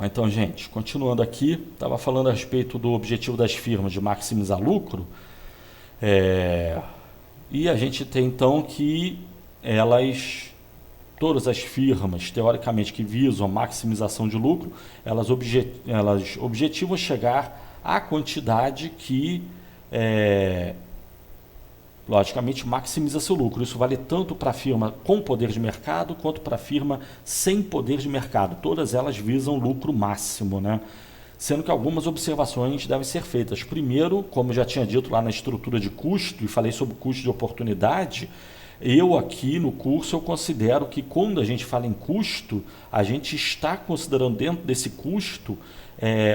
Então, gente, continuando aqui, estava falando a respeito do objetivo das firmas de maximizar lucro, e a gente tem então que todas as firmas, teoricamente, que visam a maximização de lucro, elas objetivam chegar à quantidade que, logicamente, maximiza seu lucro. Isso vale tanto para a firma com poder de mercado quanto para a firma sem poder de mercado. Todas elas visam lucro máximo, né? Sendo que algumas observações devem ser feitas. Primeiro, como eu já tinha dito lá na estrutura de custo, e falei sobre custo de oportunidade, eu aqui no curso eu considero que quando a gente fala em custo, a gente está considerando dentro desse custo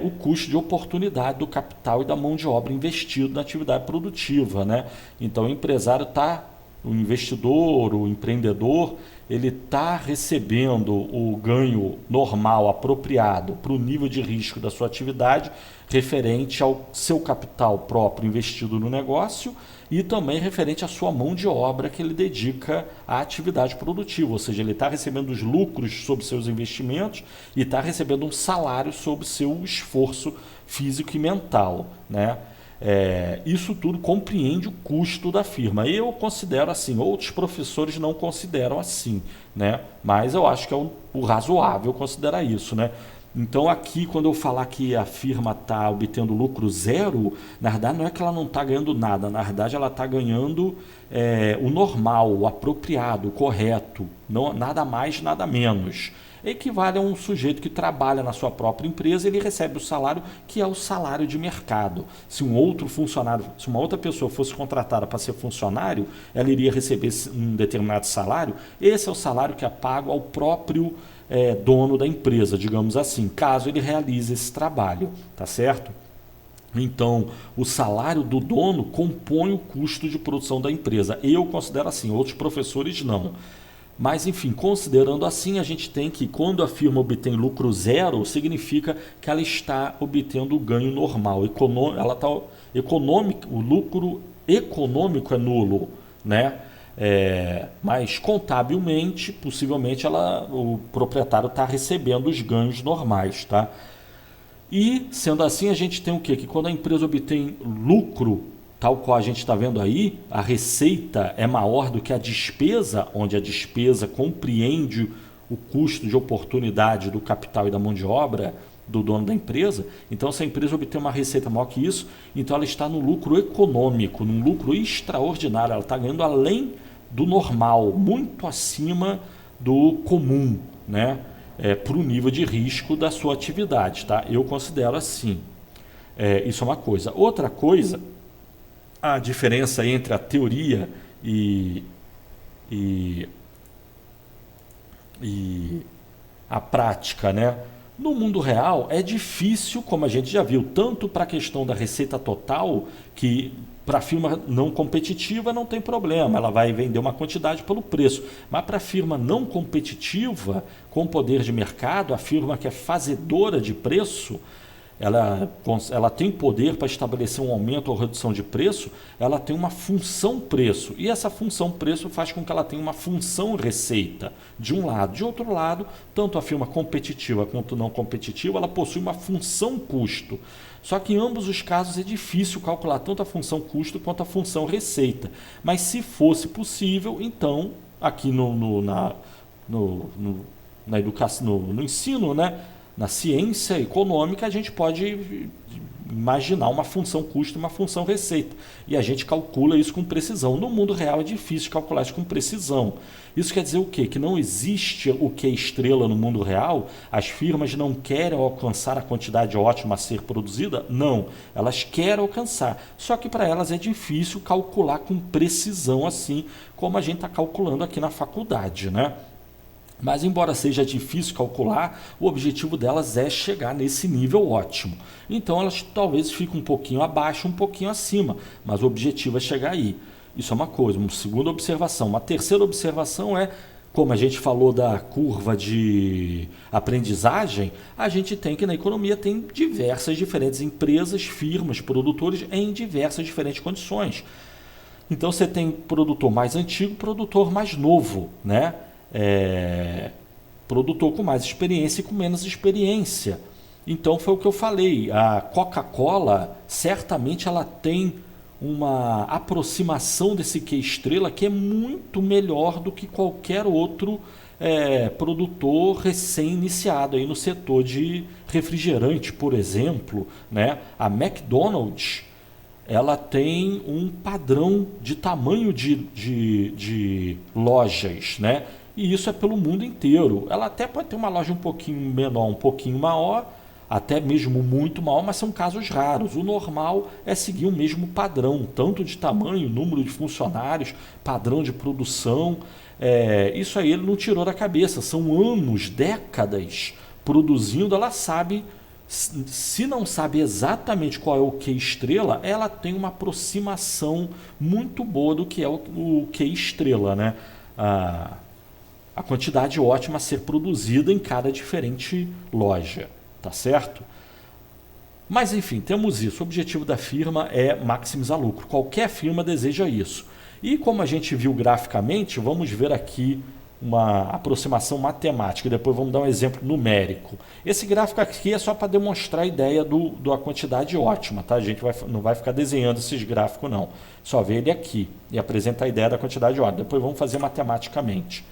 o custo de oportunidade do capital e da mão de obra investido na atividade produtiva, né? Então o investidor, o empreendedor, ele está recebendo o ganho normal, apropriado para o nível de risco da sua atividade, referente ao seu capital próprio investido no negócio e também referente à sua mão de obra que ele dedica à atividade produtiva, ou seja, ele está recebendo os lucros sobre seus investimentos e está recebendo um salário sobre seu esforço físico e mental, né? Isso tudo compreende o custo da firma. Eu considero assim, outros professores não consideram assim, né? Mas eu acho que é o razoável considerar isso, né? Então aqui, quando eu falar que a firma está obtendo lucro zero, na verdade não é que ela não está ganhando nada, na verdade ela está ganhando o normal, o apropriado, o correto, não, nada mais, nada menos. Equivale a um sujeito que trabalha na sua própria empresa, ele recebe o salário que é o salário de mercado. Se um outro funcionário, se uma outra pessoa fosse contratada para ser funcionário, ela iria receber um determinado salário. Esse é o salário que é pago ao próprio dono da empresa, digamos assim, caso ele realize esse trabalho, tá certo? Então, o salário do dono compõe o custo de produção da empresa. Eu considero assim, outros professores não. Mas, enfim, considerando assim, a gente tem que, quando a firma obtém lucro zero, significa que ela está obtendo o ganho normal. O lucro econômico é nulo, né? Mas contabilmente, possivelmente, o proprietário está recebendo os ganhos normais, tá? E, sendo assim, a gente tem o quê? Que quando a empresa obtém lucro, tal qual a gente está vendo aí, a receita é maior do que a despesa, onde a despesa compreende o custo de oportunidade do capital e da mão de obra do dono da empresa. Então, se a empresa obter uma receita maior que isso, então ela está no lucro econômico, num lucro extraordinário, ela está ganhando além do normal, muito acima do comum, né? Para o nível de risco da sua atividade, tá? Eu considero assim. Isso é uma coisa. Outra coisa, a diferença entre a teoria e a prática, né? No mundo real é difícil, como a gente já viu, tanto para a questão da receita total, que para a firma não competitiva não tem problema, ela vai vender uma quantidade pelo preço. Mas para a firma não competitiva, com poder de mercado, a firma que é fazedora de preço, ela tem poder para estabelecer um aumento ou redução de preço, ela tem uma função preço. E essa função preço faz com que ela tenha uma função receita, de um lado. De outro lado, tanto a firma competitiva quanto não competitiva, ela possui uma função custo. Só que em ambos os casos é difícil calcular tanto a função custo quanto a função receita. Mas se fosse possível, então, aqui na educação, no ensino, né? Na ciência econômica, a gente pode imaginar uma função custo e uma função receita. E a gente calcula isso com precisão. No mundo real é difícil calcular isso com precisão. Isso quer dizer o quê? Que não existe o que é estrela no mundo real? As firmas não querem alcançar a quantidade ótima a ser produzida? Não. Elas querem alcançar. Só que para elas é difícil calcular com precisão assim, como a gente está calculando aqui na faculdade, né? Mas, embora seja difícil calcular, o objetivo delas é chegar nesse nível ótimo. Então, elas talvez fiquem um pouquinho abaixo, um pouquinho acima, mas o objetivo é chegar aí. Isso é uma coisa, uma segunda observação. Uma terceira observação é, como a gente falou da curva de aprendizagem, a gente tem que na economia tem diversas diferentes empresas, firmas, produtores em diversas diferentes condições. Então, você tem produtor mais antigo, produtor mais novo, né? produtor com mais experiência e com menos experiência. Então foi o que eu falei, a Coca-Cola certamente ela tem uma aproximação desse Q estrela que é muito melhor do que qualquer outro produtor recém-iniciado aí no setor de refrigerante, por exemplo, né? A McDonald's ela tem um padrão de tamanho de lojas, né? E isso é pelo mundo inteiro. Ela até pode ter uma loja um pouquinho menor, um pouquinho maior, até mesmo muito maior, mas são casos raros. O normal é seguir o mesmo padrão, tanto de tamanho, número de funcionários, padrão de produção. Isso aí ele não tirou da cabeça. São anos, décadas produzindo. Ela sabe, se não sabe exatamente qual é o Q estrela, ela tem uma aproximação muito boa do que é o Q estrela, né? A quantidade ótima a ser produzida em cada diferente loja, tá certo? Mas enfim, temos isso. O objetivo da firma é maximizar lucro. Qualquer firma deseja isso. E como a gente viu graficamente, vamos ver aqui uma aproximação matemática. Depois vamos dar um exemplo numérico. Esse gráfico aqui é só para demonstrar a ideia da quantidade ótima, tá? A gente não vai ficar desenhando esses gráficos, não. Só ver ele aqui e apresenta a ideia da quantidade ótima. Depois vamos fazer matematicamente.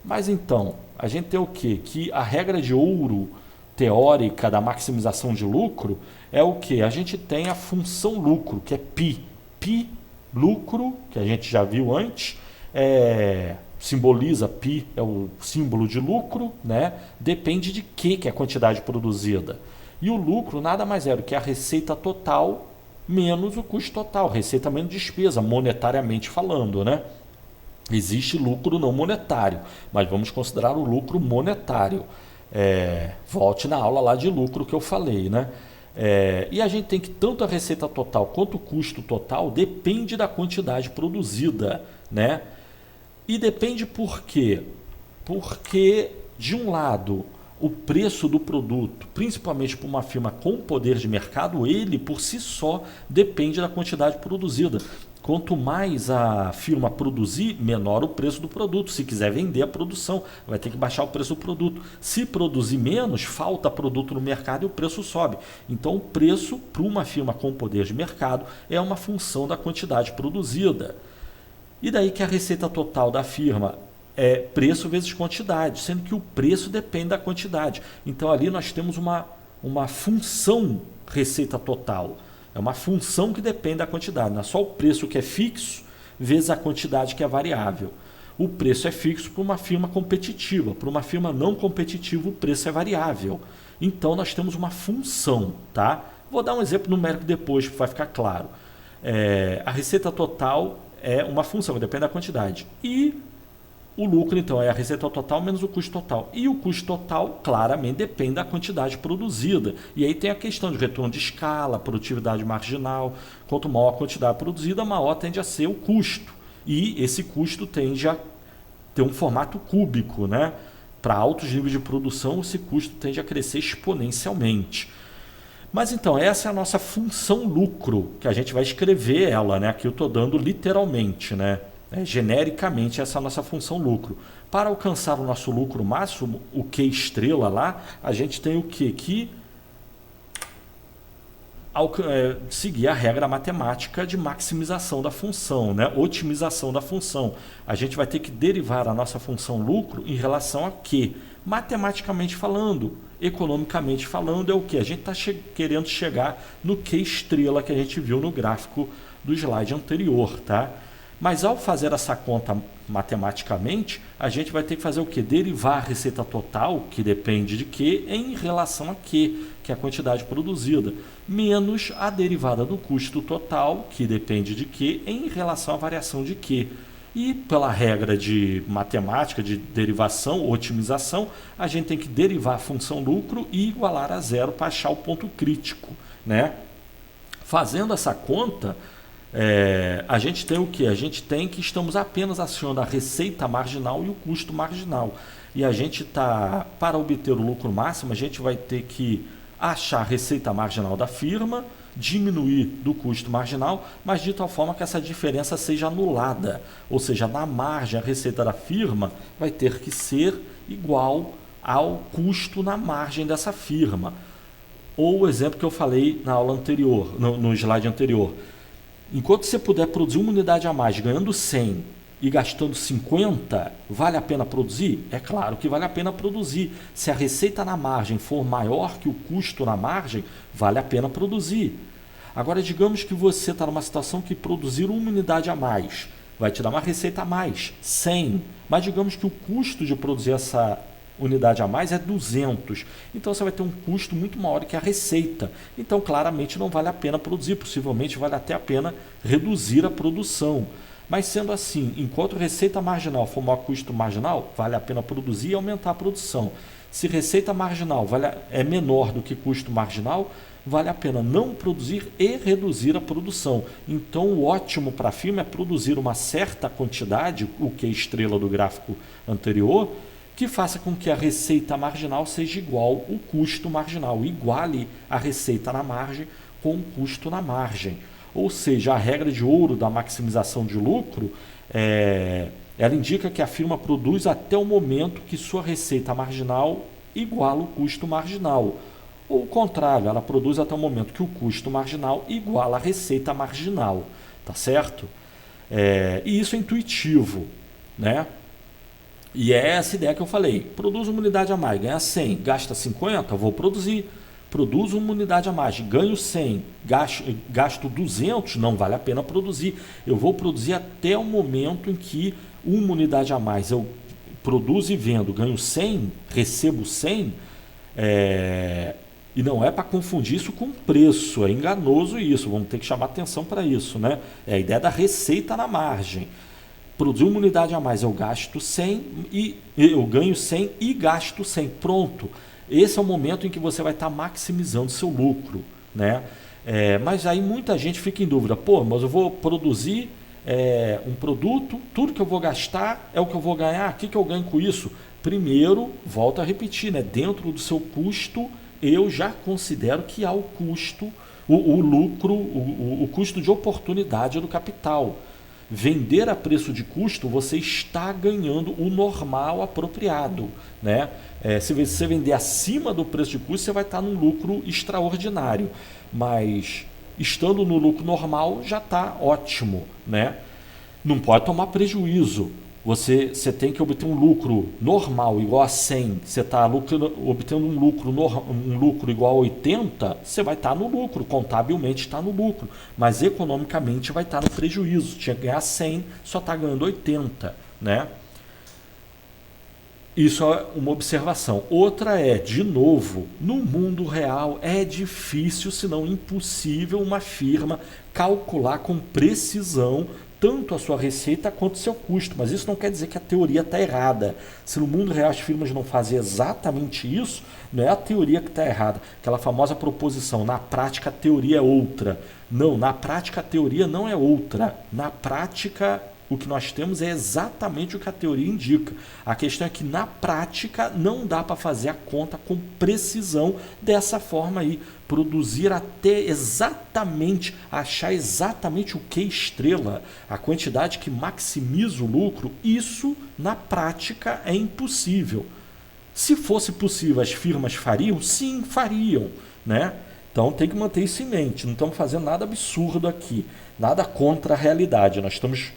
Mas então, a gente tem o quê? Que a regra de ouro teórica da maximização de lucro é o quê? A gente tem a função lucro, que é π. π, lucro, que a gente já viu antes, simboliza π, é o símbolo de lucro, né? Depende de que é a quantidade produzida. E o lucro nada mais é do que a receita total menos o custo total, receita menos despesa, monetariamente falando, né? Existe lucro não monetário, mas vamos considerar o lucro monetário. Volte na aula lá de lucro que eu falei, né? E a gente tem que tanto a receita total quanto o custo total depende da quantidade produzida, né? E depende por quê? Porque, de um lado, o preço do produto, principalmente para uma firma com poder de mercado, ele por si só depende da quantidade produzida. Quanto mais a firma produzir, menor o preço do produto. Se quiser vender a produção, vai ter que baixar o preço do produto. Se produzir menos, falta produto no mercado e o preço sobe. Então, o preço para uma firma com poder de mercado é uma função da quantidade produzida. E daí que a receita total da firma é preço vezes quantidade, sendo que o preço depende da quantidade. Então, ali nós temos uma função receita total. É uma função que depende da quantidade, não é só o preço que é fixo vezes a quantidade que é variável. O preço é fixo para uma firma competitiva, para uma firma não competitiva o preço é variável. Então nós temos uma função, tá? Vou dar um exemplo numérico depois que vai ficar claro. A receita total é uma função, depende da quantidade. E o lucro, então, é a receita total menos o custo total. E o custo total, claramente, depende da quantidade produzida. E aí tem a questão de retorno de escala, produtividade marginal. Quanto maior a quantidade produzida, maior tende a ser o custo. E esse custo tende a ter um formato cúbico, né? Para altos níveis de produção, esse custo tende a crescer exponencialmente. Mas então, essa é a nossa função lucro, que a gente vai escrever ela, né? Aqui eu estou dando literalmente, né? Genericamente, essa é a nossa função lucro. Para alcançar o nosso lucro máximo, o Q estrela lá, a gente tem o quê? Que seguir a regra matemática de maximização da função, né? Otimização da função. A gente vai ter que derivar a nossa função lucro em relação a quê? Matematicamente falando, economicamente falando, é o que? A gente está querendo chegar no Q estrela que a gente viu no gráfico do slide anterior, tá? Mas ao fazer essa conta matematicamente, a gente vai ter que fazer o quê? Derivar a receita total, que depende de quê, em relação a quê, que é a quantidade produzida, menos a derivada do custo total, que depende de quê, em relação à variação de quê. E pela regra de matemática, de derivação, otimização, a gente tem que derivar a função lucro e igualar a zero para achar o ponto crítico, né? Fazendo essa conta, a gente tem o que? A gente tem que estamos apenas acionando a receita marginal e o custo marginal. E a gente está, para obter o lucro máximo, a gente vai ter que achar a receita marginal da firma, diminuir do custo marginal, mas de tal forma que essa diferença seja anulada. Ou seja, na margem, a receita da firma vai ter que ser igual ao custo na margem dessa firma. Ou o exemplo que eu falei na aula anterior, no slide anterior. Enquanto você puder produzir uma unidade a mais ganhando 100 e gastando 50, vale a pena produzir? É claro que vale a pena produzir. Se a receita na margem for maior que o custo na margem, vale a pena produzir. Agora, digamos que você está numa situação que produzir uma unidade a mais vai te dar uma receita a mais, 100. Mas digamos que o custo de produzir essa unidade a mais é 200. Então você vai ter um custo muito maior que a receita. Então claramente não vale a pena produzir, possivelmente vale até a pena reduzir a produção. Mas sendo assim, enquanto receita marginal for maior que custo marginal, vale a pena produzir e aumentar a produção. Se receita marginal é menor do que custo marginal, vale a pena não produzir e reduzir a produção. Então o ótimo para a firma é produzir uma certa quantidade, o que é estrela do gráfico anterior, que faça com que a receita marginal seja igual ao custo marginal, iguale a receita na margem com o custo na margem. Ou seja, a regra de ouro da maximização de lucro, ela indica que a firma produz até o momento que sua receita marginal iguala o custo marginal. Ou o contrário, ela produz até o momento que o custo marginal iguala a receita marginal. Tá certo? E isso é intuitivo, né? E é essa ideia que eu falei. Produz uma unidade a mais, ganha 100, gasta 50, vou produzir. Produz uma unidade a mais, ganho 100, gasto 200, não vale a pena produzir. Eu vou produzir até o momento em que uma unidade a mais eu produzo e vendo, ganho 100, recebo 100, e não é para confundir isso com preço, é enganoso isso, vamos ter que chamar atenção para isso, né? É a ideia da receita na margem. Produzir uma unidade a mais, eu gasto 100 e eu ganho 100 e gasto 100. Pronto. Esse é o momento em que você vai estar maximizando seu lucro, né? Mas aí muita gente fica em dúvida. Pô, mas eu vou produzir um produto, tudo que eu vou gastar é o que eu vou ganhar. O que eu ganho com isso? Primeiro, volto a repetir, né? Dentro do seu custo, eu já considero que há o custo, o lucro, o custo de oportunidade do capital. Vender a preço de custo, você está ganhando o normal apropriado, né? Se você vender acima do preço de custo, você vai estar num lucro extraordinário, mas estando no lucro normal já está ótimo, né? Não pode tomar prejuízo. Você tem que obter um lucro normal igual a 100, você está obtendo um lucro igual a 80, você vai estar no lucro, contabilmente está no lucro, mas economicamente vai estar no prejuízo. Tinha que ganhar 100, só está ganhando 80, né? Isso é uma observação. Outra de novo, no mundo real é difícil, se não impossível, uma firma calcular com precisão tanto a sua receita quanto o seu custo, mas isso não quer dizer que a teoria está errada. Se no mundo real as firmas não fazem exatamente isso, não é a teoria que está errada. Aquela famosa proposição, na prática a teoria é outra. Não, na prática a teoria não é outra. Na prática o que nós temos é exatamente o que a teoria indica. A questão é que na prática não dá para fazer a conta com precisão dessa forma aí. Produzir até exatamente, achar exatamente o que estrela, a quantidade que maximiza o lucro, isso na prática é impossível. Se fosse possível, as firmas fariam? Sim, fariam, né? Então tem que manter isso em mente. Não estamos fazendo nada absurdo aqui, nada contra a realidade. Nós estamos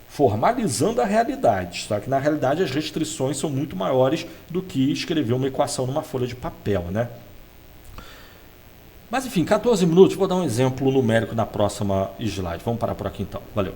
formalizando a realidade, só que na realidade as restrições são muito maiores do que escrever uma equação numa folha de papel, né? Mas enfim, 14 minutos, vou dar um exemplo numérico na próxima slide. Vamos parar por aqui então. Valeu!